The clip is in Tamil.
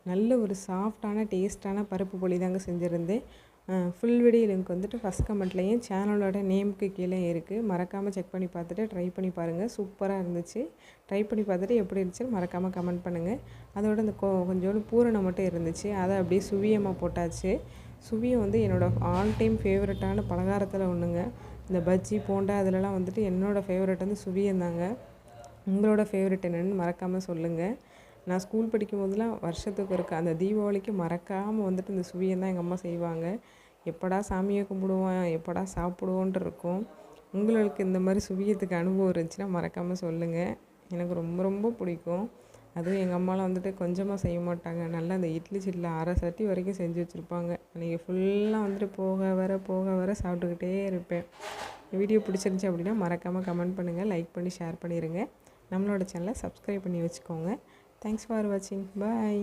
நல்ல ஒரு சாஃப்டான டேஸ்ட்டான பருப்பு போலி தாங்க செஞ்சுருந்தேன். ஃபுல் வீடியோ லிங்க் வந்துட்டு ஃபஸ்ட் கமெண்ட்லேயும் சேனலோட நேமுக்கு கீழே இருக்குது. மறக்காமல் செக் பண்ணி பார்த்துட்டு ட்ரை பண்ணி பாருங்கள். சூப்பராக இருந்துச்சு. ட்ரை பண்ணி பார்த்துட்டு எப்படி இருந்துச்சுன்னு மறக்காமல் கமெண்ட் பண்ணுங்கள். அதோட இந்த கொஞ்சோண்டு பூரணம் மட்டும் இருந்துச்சு, அதை அப்படியே சுவியமாக போட்டாச்சு. சுவியம் வந்து என்னோடய ஆல் டைம் ஃபேவரட்டான பலகாரத்தில் ஒன்றுங்க. இந்த பஜ்ஜி போண்டா அதிலலாம் வந்துட்டு என்னோடய ஃபேவரட் வந்து சுவியம் தாங்க. உங்களோட ஃபேவரட் என்னென்னு மறக்காமல் சொல்லுங்கள். நான் ஸ்கூல் படிக்கும்போதெலாம் வருஷத்துக்கு ஒருக்க அந்த தீபாவளிக்கு மறக்காமல் வந்துட்டு இந்த சுவியம் தான் எங்கள் அம்மா செய்வாங்க. எப்படா சாமியை கும்பிடுவோம், எப்படா சாப்பிடுவோன்ட்டு இருக்கும். உங்களுக்கு இந்த மாதிரி சுவியத்துக்கு அனுபவம் இருந்துச்சுன்னா மறக்காமல் சொல்லுங்கள். எனக்கு ரொம்ப ரொம்ப பிடிக்கும். அதுவும் எங்கள் அம்மாலாம் வந்துட்டு கொஞ்சமாக செய்ய மாட்டாங்க. நல்லா அந்த இட்லி சட்டியில் அரை சட்டி வரைக்கும் செஞ்சு வச்சுருப்பாங்க. அன்றைக்கி ஃபுல்லாக வந்துட்டு போக வர சாப்பிட்டுக்கிட்டே இருப்பேன். வீடியோ பிடிச்சிருந்துச்சி அப்படின்னா மறக்காமல் கமெண்ட் பண்ணுங்கள், லைக் பண்ணி ஷேர் பண்ணிடுங்க. நம்மளோட சேனலை சப்ஸ்கிரைப் பண்ணி வச்சுக்கோங்க. தேங்க்ஸ் ஃபார் வாட்சிங். பாய்.